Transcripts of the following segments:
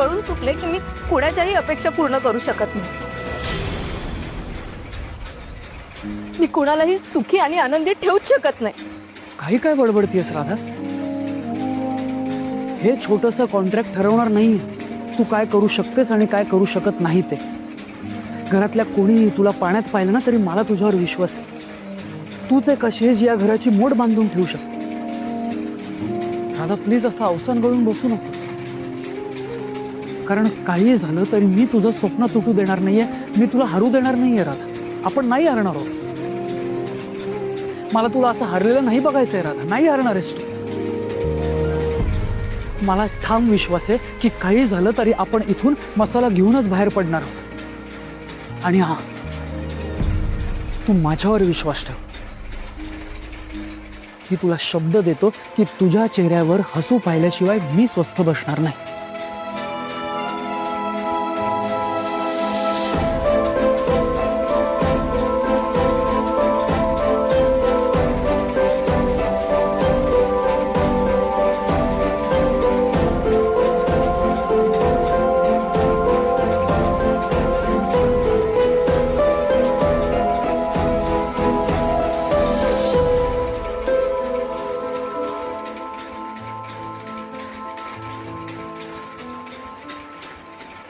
कळून चुकले की मी कुणाच्याही अपेक्षा पूर्ण करू शकत नाही. मी कुणालाही सुखी आणि आनंदी ठेवूच शकत नाही. काही काय बडबडतीयस राधा? हे छोटंसं कॉन्ट्रॅक्ट ठरवणार नाही तू काय करू शकतेस आणि काय करू शकत नाही ते. घरातल्या कोणी तुला पाण्यात पाहिलं ना तरी मला तुझ्यावर विश्वास आहे. तूच एक अशीच या घराची मोड बांधून ठेवू शकते. राधा प्लीज असं अवसान गळून बसू नकोस. कारण काही झालं तरी मी तुझं स्वप्न तुटू देणार नाहीये, मी तुला हरू देणार नाहीये राधा. आपण नाही हरणार आहोत. मला तुला असं हरलेलं नाही बघायचंय राधा, नाही हरणार आहेस तू. मला ठाम विश्वास आहे की काही झालं तरी आपण इथून मसाला घेऊनच बाहेर पडणार आहोत. आणि हा, तू माझ्यावर विश्वास ठेव. मी तुला शब्द देतो की तुझ्या चेहऱ्यावर हसू पाहिल्याशिवाय मी स्वस्थ बसणार नाही.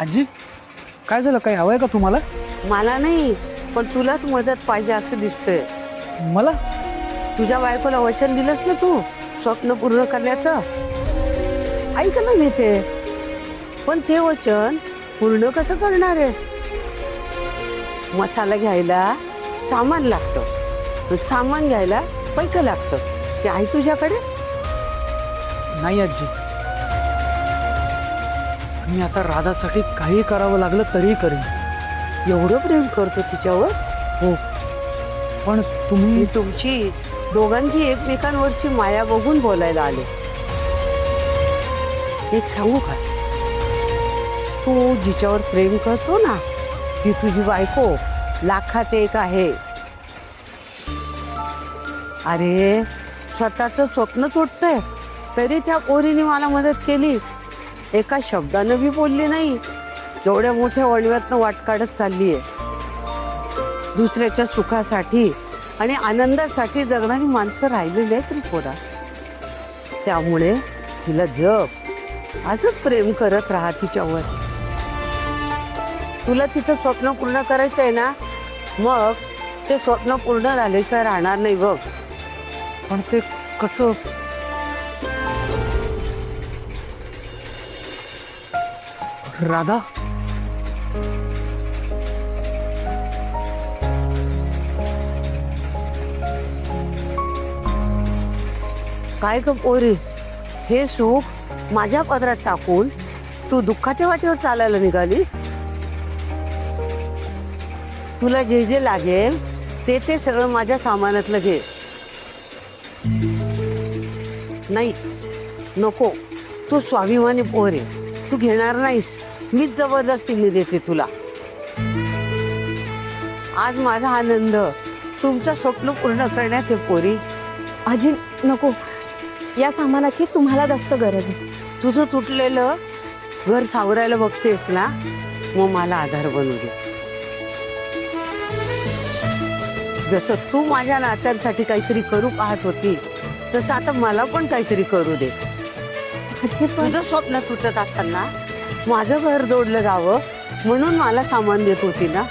आजी, काय झालं? काय हवंय का तुम्हाला? मला नाही, पण तुलाच मदत पाहिजे असं दिसतंय. मला? तुझ्या बायकोला वचन दिलंस ना तू स्वप्न पूर्ण करण्याचं. ऐकलं मी ते, पण ते वचन पूर्ण कसं करणार आहेस? मसाला घ्यायला सामान लागतं, सामान घ्यायला पैकं लागतं. ते आहे तुझ्याकडे? नाही आजी, मी आता राधासाठी काही करावं लागलं तरी करेन. एवढं प्रेम करतो तिच्यावर? हो, पण तुम्ही मी तुमची दोघांची एकमेकांवरची माया बघून बोलायला आले. एक सांगू का, तू जिच्यावर प्रेम करतो ना ती तुझी बायको लाखात एक आहे. अरे, स्वतःचं स्वप्न तुटतंय तरी त्या पोरीने मला मदत केली. एका शब्दानं बी बोलली नाही. एवढ्या मोठ्या वणव्यातनं वाट काढत चाललीये. दुसऱ्याच्या सुखासाठी आणि आनंदासाठी जगणारी माणसं राहिलेली आहेत त्रिपुरा. त्यामुळे तिला जप, असंच प्रेम करत राहा तिच्यावर. तुला तिचं स्वप्न पूर्ण करायचं आहे ना, मग ते स्वप्न पूर्ण झाल्याशिवाय राहणार नाही बघ. पण ते कसं? राधा, काय ग पोरी, हे सुख माझ्या पदरात टाकून तू दुःखाच्या वाटेवर चालायला निघालीस? तुला जे जे लागेल ते ते सगळं माझ्या सामानातलं घे. नाही, नको. तू स्वाभिमानी पोर आहे, तू घेणार नाहीस. मीच जबरदस्तीने देते तुला. आज माझा आनंद तुमचं स्वप्न पूर्ण करण्यात आहे पोरी. आजी नको, या सामानाची तुम्हाला जास्त गरज आहे. तुझं तुटलेलं घर सावरायला बघतेस ना, मग मला आधार बनवू दे. जसं तू माझ्या नात्यांसाठी काहीतरी करू पाहत होती, तसं आता मला पण काहीतरी करू दे. आजी पण तुझं स्वप्न तुटत असताना माझं घर जोडलं जावं म्हणून मला सामान देत होती ना.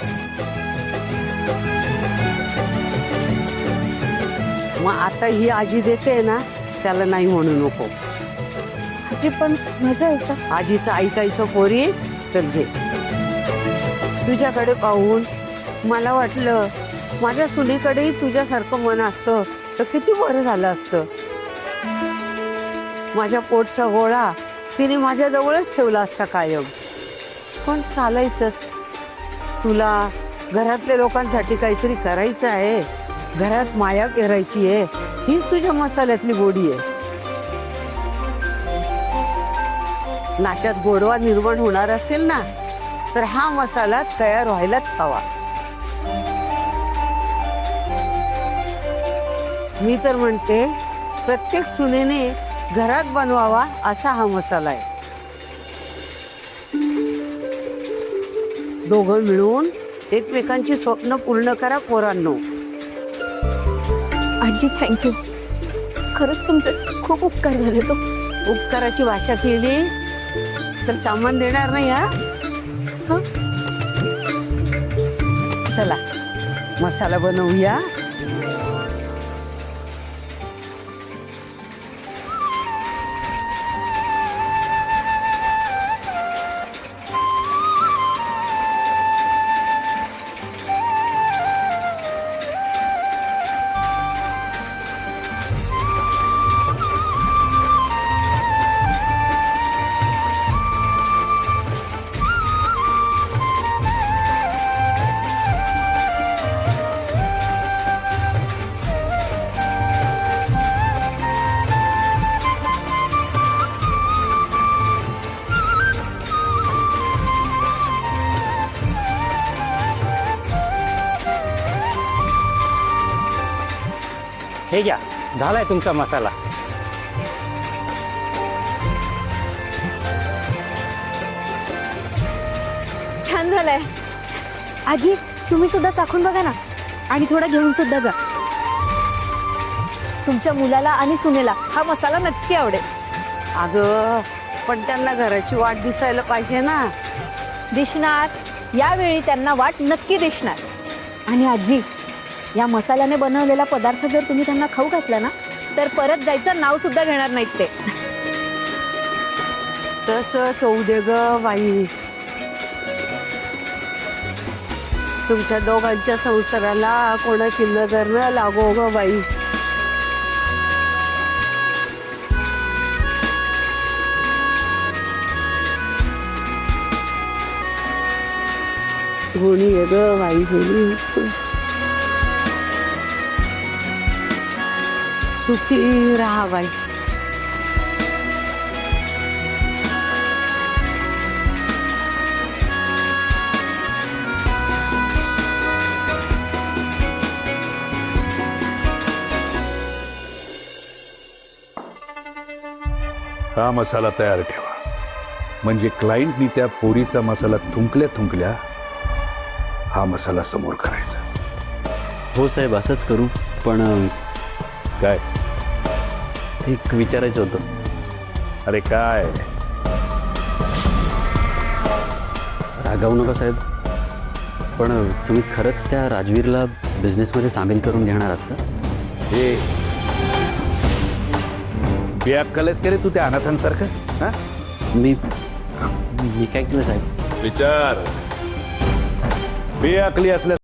मग आता ही आजी देते ना, त्याला नाही म्हणू नको. आजी पण माझं ऐका. आजीचं ऐकायचं पोरी. चल घे. तुझ्याकडे पाहून मला वाटलं माझ्या सुनीकडेही तुझ्यासारखं मन असतं तर किती बरं झालं असतं. माझ्या पोटचा गोळा तिने माझ्या जवळच ठेवला असता कायम. पण चालायचंच. तुला घरातल्या लोकांसाठी काहीतरी करायचं आहे, घरात माया करायची आहे, हीच तुझ्या मसाल्यातली गोडी आहे. नात्यात गोडवा निर्माण होणार असेल ना, तर हा मसाला तयार व्हायलाच हवा. मी तर म्हणते प्रत्येक सुनेने घरात बनवावा असा हा मसाला आहे. दोघं मिळून एकमेकांची स्वप्न पूर्ण करा पोरांनो. आजी थँक्यू. खरंच तुमचे खूप उपकार झाले. तो उपकाराची भाषा केली तर सामान देणार नाही हा. हं? चला मसाला बनवूया. हे घ्या, झालाय तुमचा मसाला. छान झालंय. आजी तुम्ही सुद्धा चाखून बघा ना, आणि थोडा घेऊन सुद्धा जा. तुमच्या मुलाला आणि सुनेला हा मसाला नक्की आवडेल. अगं पण त्यांना घराची वाट दिसायला पाहिजे ना. दिसणार, यावेळी त्यांना वाट नक्की दिसणार. आणि आजी, या मसाल्याने बनवलेला पदार्थ जर तुम्ही त्यांना खाऊ घातला ना, तर परत जायचं नाव सुद्धा घेणार नाहीत ते. तसंच होऊ दे ग बाई. तुमच्या दोघांच्या संसाराला कोणाची नजर न लागो ग बाई. गुणी आहे ग बाई, गुणी आहेस तू. सुखी राहा बाई. हा मसाला तयार ठेवा, म्हणजे क्लायंटनी त्या पोरीचा मसाला थुंकल्या थुंकल्या हा मसाला समोर करायचा. हो साहेब, असंच करू. पण काय? एक विचारायचं होतं. अरे काय? रागावू नका साहेब, पण तुम्ही खरंच त्या राजवीरला बिझनेसमध्ये सामील करून घेणार आहात का? हे बेअक्कलच करे तू त्या अनाथांसारखं? हा, मी काय केलं साहेब? विचार. बेअक्कली असल्या